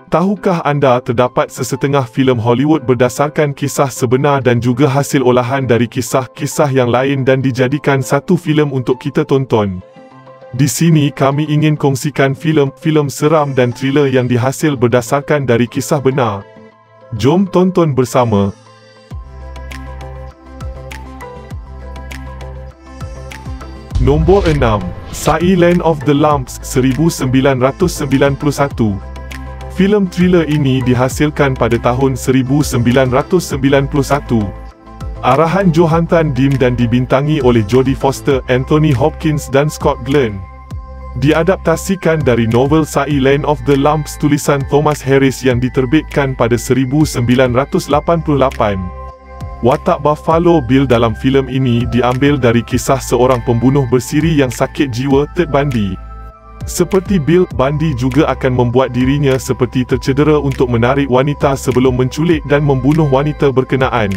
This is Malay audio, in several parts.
Tahukah anda terdapat sesetengah filem Hollywood berdasarkan kisah sebenar dan juga hasil olahan dari kisah-kisah yang lain dan dijadikan satu filem untuk kita tonton? Di sini kami ingin kongsikan filem-filem seram dan thriller yang dihasil berdasarkan dari kisah benar. Jom tonton bersama. Nombor 6. Silence of the Lambs 1991. Filem thriller ini dihasilkan pada tahun 1991. Arahan Johann Dim dan dibintangi oleh Jodie Foster, Anthony Hopkins dan Scott Glenn. Diadaptasikan dari novel Silence of the Lambs tulisan Thomas Harris yang diterbitkan pada 1988. Watak Buffalo Bill dalam filem ini diambil dari kisah seorang pembunuh bersiri yang sakit jiwa, Ted Bundy. Seperti Bill, Bundy juga akan membuat dirinya seperti tercedera untuk menarik wanita sebelum menculik dan membunuh wanita berkenaan.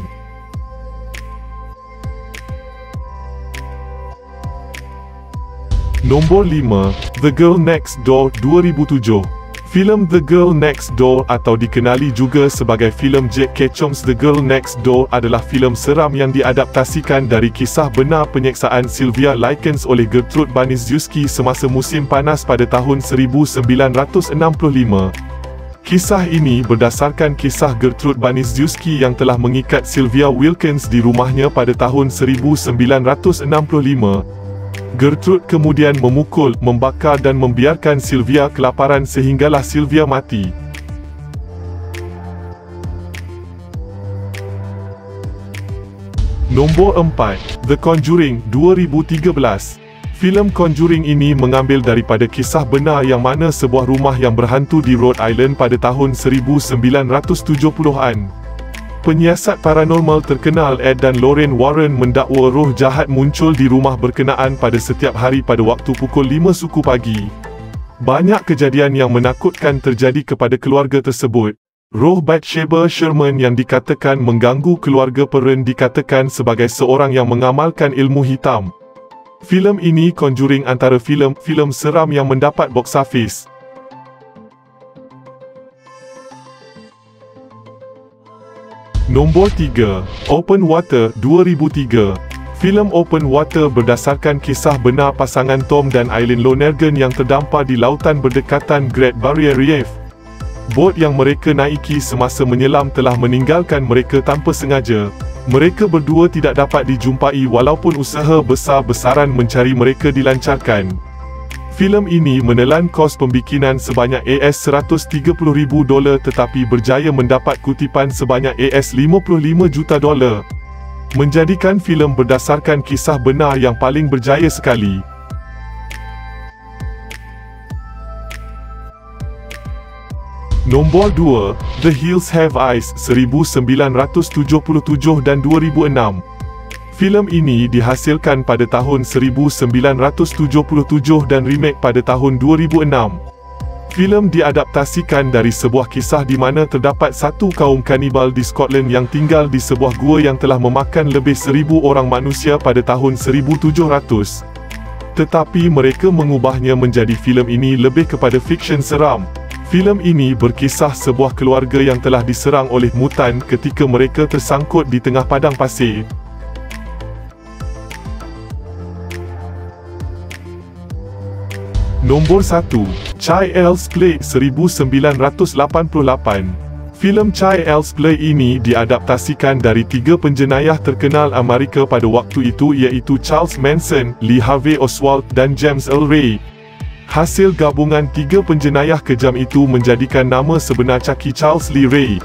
Nombor 5. The Girl Next Door 2007. Filem The Girl Next Door atau dikenali juga sebagai filem Jack Ketchum's The Girl Next Door adalah filem seram yang diadaptasikan dari kisah benar penyeksaan Sylvia Likens oleh Gertrude Baniszewski semasa musim panas pada tahun 1965. Kisah ini berdasarkan kisah Gertrude Baniszewski yang telah mengikat Sylvia Wilkins di rumahnya pada tahun 1965. Gertrude kemudian memukul, membakar dan membiarkan Sylvia kelaparan sehinggalah Sylvia mati. Nombor 4. The Conjuring 2013. Filem Conjuring ini mengambil daripada kisah benar yang mana sebuah rumah yang berhantu di Rhode Island pada tahun 1970-an. Penyiasat paranormal terkenal Ed dan Lorraine Warren mendakwa roh jahat muncul di rumah berkenaan pada setiap hari pada waktu pukul 5 suku pagi. Banyak kejadian yang menakutkan terjadi kepada keluarga tersebut. Roh Bathsheba Sherman yang dikatakan mengganggu keluarga Perron dikatakan sebagai seorang yang mengamalkan ilmu hitam. Filem ini Conjuring antara filem-filem seram yang mendapat box office. Nombor 3. Open Water 2003. Filem Open Water berdasarkan kisah benar pasangan Tom dan Eileen Lonergan yang terdampar di lautan berdekatan Great Barrier Reef. Bot yang mereka naiki semasa menyelam telah meninggalkan mereka tanpa sengaja. Mereka berdua tidak dapat dijumpai walaupun usaha besar-besaran mencari mereka dilancarkan. Filem ini menelan kos pembikinan sebanyak $130,000 tetapi berjaya mendapat kutipan sebanyak $55 juta, menjadikan filem berdasarkan kisah benar yang paling berjaya sekali. Nombor 2. The Hills Have Eyes 1977 dan 2006. Filem ini dihasilkan pada tahun 1977 dan remake pada tahun 2006. Filem diadaptasikan dari sebuah kisah di mana terdapat satu kaum kanibal di Scotland yang tinggal di sebuah gua yang telah memakan lebih 1,000 orang manusia pada tahun 1700. Tetapi mereka mengubahnya menjadi filem ini lebih kepada fiksyen seram. Filem ini berkisah sebuah keluarga yang telah diserang oleh mutan ketika mereka tersangkut di tengah padang pasir. Nombor 1. Child's Play 1988. Filem Child's Play ini diadaptasikan dari 3 penjenayah terkenal Amerika pada waktu itu iaitu Charles Manson, Lee Harvey Oswald dan James Earl Ray. Hasil gabungan 3 penjenayah kejam itu menjadikan nama sebenar Chucky Charles Lee Ray.